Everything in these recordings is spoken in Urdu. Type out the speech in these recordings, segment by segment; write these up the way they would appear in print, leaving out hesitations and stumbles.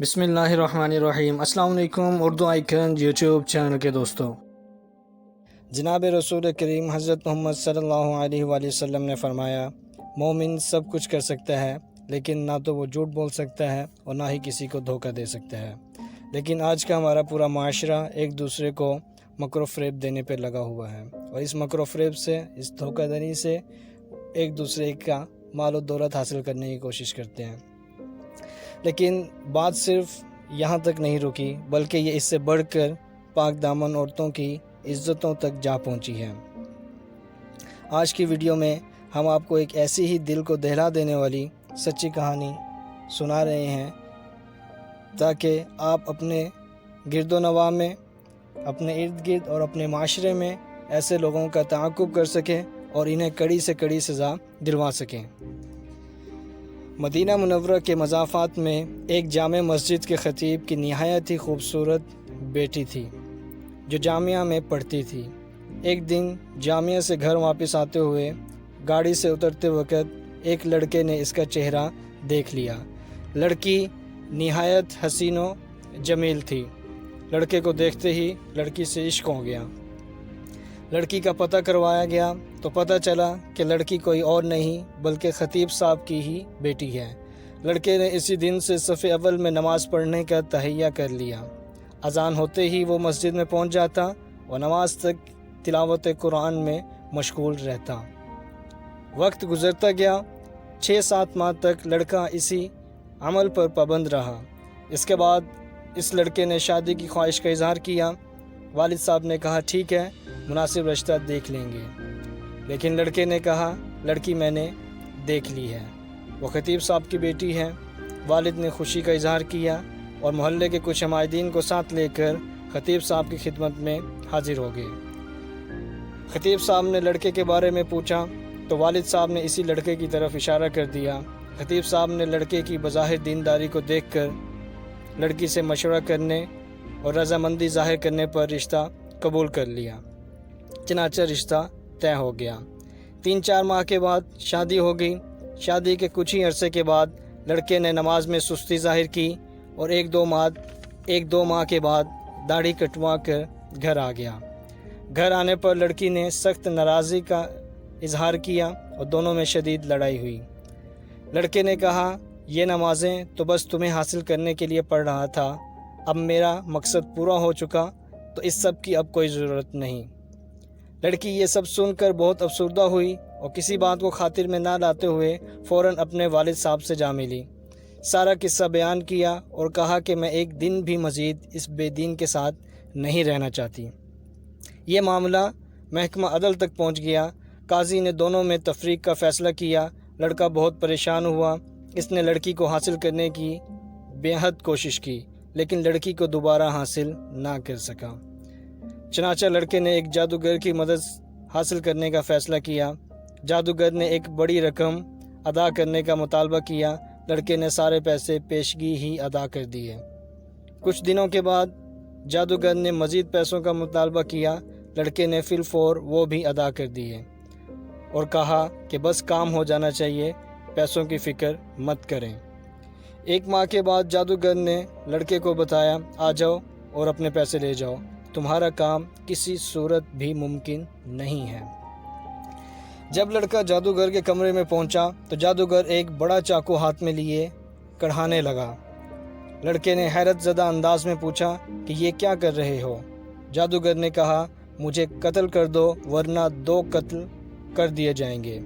بسم اللہ الرحمن الرحیم۔ السلام علیکم اردو آئیکن یوٹیوب چینل کے دوستوں، جناب رسول کریم حضرت محمد صلی اللہ علیہ وآلہ وسلم نے فرمایا، مومن سب کچھ کر سکتا ہے لیکن نہ تو وہ جھوٹ بول سکتا ہے اور نہ ہی کسی کو دھوکہ دے سکتا ہے۔ لیکن آج کا ہمارا پورا معاشرہ ایک دوسرے کو مکر و فریب دینے پہ لگا ہوا ہے، اور اس مکر و فریب سے، اس دھوکہ دہی سے ایک دوسرے کا مال و دولت حاصل کرنے کی کوشش کرتے ہیں۔ لیکن بات صرف یہاں تک نہیں رکی، بلکہ یہ اس سے بڑھ کر پاک دامن عورتوں کی عزتوں تک جا پہنچی ہے۔ آج کی ویڈیو میں ہم آپ کو ایک ایسی ہی دل کو دہلا دینے والی سچی کہانی سنا رہے ہیں، تاکہ آپ اپنے گرد و نواح میں، اپنے ارد گرد اور اپنے معاشرے میں ایسے لوگوں کا تعاقب کر سکیں اور انہیں کڑی سے کڑی سزا دلوا سکیں۔ مدینہ منورہ کے مضافات میں ایک جامع مسجد کے خطیب کی نہایت ہی خوبصورت بیٹی تھی، جو جامعہ میں پڑھتی تھی۔ ایک دن جامعہ سے گھر واپس آتے ہوئے گاڑی سے اترتے وقت ایک لڑکے نے اس کا چہرہ دیکھ لیا۔ لڑکی نہایت حسین و جمیل تھی۔ لڑکے کو دیکھتے ہی لڑکی سے عشق ہو گیا۔ لڑکی کا پتہ کروایا گیا تو پتہ چلا کہ لڑکی کوئی اور نہیں بلکہ خطیب صاحب کی ہی بیٹی ہے۔ لڑکے نے اسی دن سے صف اول میں نماز پڑھنے کا تہیہ کر لیا۔ اذان ہوتے ہی وہ مسجد میں پہنچ جاتا اور نماز تک تلاوت قرآن میں مشغول رہتا۔ وقت گزرتا گیا، 6-7 ماہ تک لڑکا اسی عمل پر پابند رہا۔ اس کے بعد اس لڑکے نے شادی کی خواہش کا اظہار کیا۔ والد صاحب نے کہا ٹھیک ہے، مناسب رشتہ دیکھ لیں گے، لیکن لڑکے نے کہا لڑکی میں نے دیکھ لی ہے، وہ خطیب صاحب کی بیٹی ہے۔ والد نے خوشی کا اظہار کیا اور محلے کے کچھ عمائدین کو ساتھ لے کر خطیب صاحب کی خدمت میں حاضر ہو گئے۔ خطیب صاحب نے لڑکے کے بارے میں پوچھا تو والد صاحب نے اسی لڑکے کی طرف اشارہ کر دیا۔ خطیب صاحب نے لڑکے کی بظاہر دینداری کو دیکھ کر لڑکی سے مشورہ کرنے اور رضامندی ظاہر کرنے پر رشتہ قبول کر لیا۔ چنانچہ رشتہ طے ہو گیا۔ 3-4 ماہ کے بعد شادی ہو گئی۔ شادی کے کچھ ہی عرصے کے بعد لڑکے نے نماز میں سستی ظاہر کی اور ایک دو ماہ کے بعد داڑھی کٹوا کر گھر آ گیا۔ گھر آنے پر لڑکی نے سخت ناراضی کا اظہار کیا اور دونوں میں شدید لڑائی ہوئی۔ لڑکے نے کہا یہ نمازیں تو بس تمہیں حاصل کرنے کے لیے پڑھ رہا تھا، اب میرا مقصد پورا ہو چکا تو اس سب کی اب کوئی ضرورت نہیں۔ لڑکی یہ سب سن کر بہت افسردہ ہوئی اور کسی بات کو خاطر میں نہ لاتے ہوئے فوراً اپنے والد صاحب سے جا ملی۔ سارا قصہ بیان کیا اور کہا کہ میں ایک دن بھی مزید اس بے دین کے ساتھ نہیں رہنا چاہتی۔ یہ معاملہ محکمہ عدل تک پہنچ گیا۔ قاضی نے دونوں میں تفریق کا فیصلہ کیا۔ لڑکا بہت پریشان ہوا۔ اس نے لڑکی کو حاصل کرنے کی بے حد کوشش کی، لیکن لڑکی کو دوبارہ حاصل نہ کر سکا۔ چنانچہ لڑکے نے ایک جادوگر کی مدد حاصل کرنے کا فیصلہ کیا۔ جادوگر نے ایک بڑی رقم ادا کرنے کا مطالبہ کیا۔ لڑکے نے سارے پیسے پیشگی ہی ادا کر دیے۔ کچھ دنوں کے بعد جادوگر نے مزید پیسوں کا مطالبہ کیا۔ لڑکے نے فی الفور وہ بھی ادا کر دیے اور کہا کہ بس کام ہو جانا چاہیے، پیسوں کی فکر مت کریں۔ 1 ماہ کے بعد جادوگر نے لڑکے کو بتایا آ جاؤ اور اپنے پیسے لے جاؤ، تمہارا کام کسی صورت بھی ممکن نہیں ہے۔ جب لڑکا جادوگر کے کمرے میں پہنچا تو جادوگر ایک بڑا چاقو ہاتھ میں لیے کڑھانے لگا۔ لڑکے نے حیرت زدہ انداز میں پوچھا کہ یہ کیا کر رہے ہو؟ جادوگر نے کہا مجھے قتل کر دو ورنہ 2 قتل کر دیے جائیں گے۔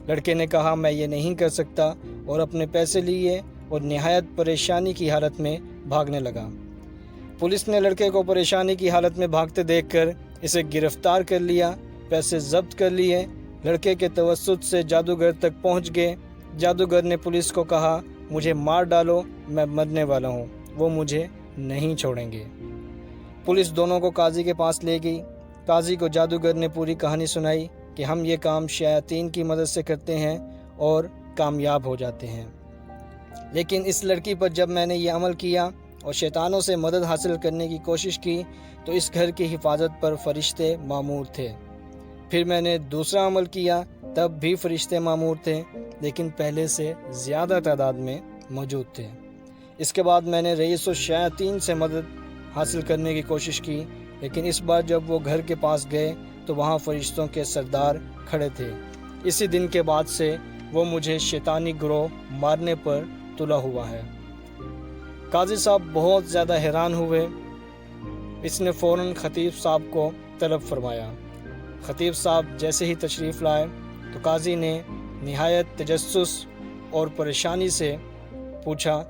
لڑکے نے کہا میں یہ نہیں کر سکتا اور اپنے پیسے لیے اور نہایت پریشانی کی حالت میں بھاگنے لگا۔ پولیس نے لڑکے کو پریشانی کی حالت میں بھاگتے دیکھ کر اسے گرفتار کر لیا، پیسے ضبط کر لیے۔ لڑکے کے توسط سے جادوگر تک پہنچ گئے۔ جادوگر نے پولیس کو کہا مجھے مار ڈالو، میں مرنے والا ہوں، وہ مجھے نہیں چھوڑیں گے۔ پولیس دونوں کو قاضی کے پاس لے گئی۔ قاضی کو جادوگر نے پوری کہانی سنائی کہ ہم یہ کام شیاطین کی مدد سے کرتے ہیں اور کامیاب ہو جاتے ہیں، لیکن اس لڑکی پر جب میں نے یہ عمل کیا اور شیطانوں سے مدد حاصل کرنے کی کوشش کی تو اس گھر کی حفاظت پر فرشتے مامور تھے۔ پھر میں نے دوسرا عمل کیا، تب بھی فرشتے مامور تھے، لیکن پہلے سے زیادہ تعداد میں موجود تھے۔ اس کے بعد میں نے رئیس الشیاطین سے مدد حاصل کرنے کی کوشش کی، لیکن اس بار جب وہ گھر کے پاس گئے تو وہاں فرشتوں کے سردار کھڑے تھے۔ اسی دن کے بعد سے وہ مجھے شیطانی گروہ مارنے پر تلا ہوا ہے۔ قاضی صاحب بہت زیادہ حیران ہوئے۔ اس نے فوراً خطیب صاحب کو طلب فرمایا۔ خطیب صاحب جیسے ہی تشریف لائے تو قاضی نے نہایت تجسس اور پریشانی سے پوچھا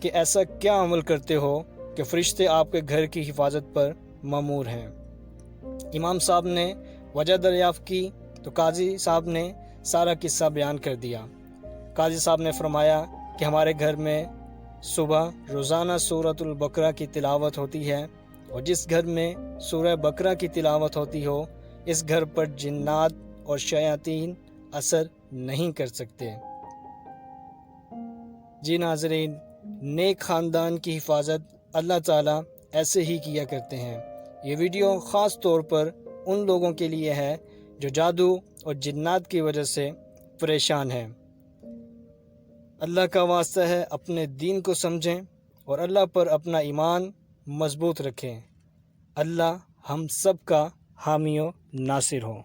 کہ ایسا کیا عمل کرتے ہو کہ فرشتے آپ کے گھر کی حفاظت پر مامور ہیں؟ امام صاحب نے وجہ دریافت کی تو قاضی صاحب نے سارا قصہ بیان کر دیا۔ قاضی صاحب نے فرمایا کہ ہمارے گھر میں صبح روزانہ سورۃ البقرہ کی تلاوت ہوتی ہے، اور جس گھر میں سورہ بقرہ کی تلاوت ہوتی ہو اس گھر پر جنات اور شیاطین اثر نہیں کر سکتے۔ جی ناظرین، نیک خاندان کی حفاظت اللہ تعالیٰ ایسے ہی کیا کرتے ہیں۔ یہ ویڈیو خاص طور پر ان لوگوں کے لیے ہے جو جادو اور جنات کی وجہ سے پریشان ہیں۔ اللہ کا واسطہ ہے اپنے دین کو سمجھیں اور اللہ پر اپنا ایمان مضبوط رکھیں۔ اللہ ہم سب کا حامی و ناصر ہو۔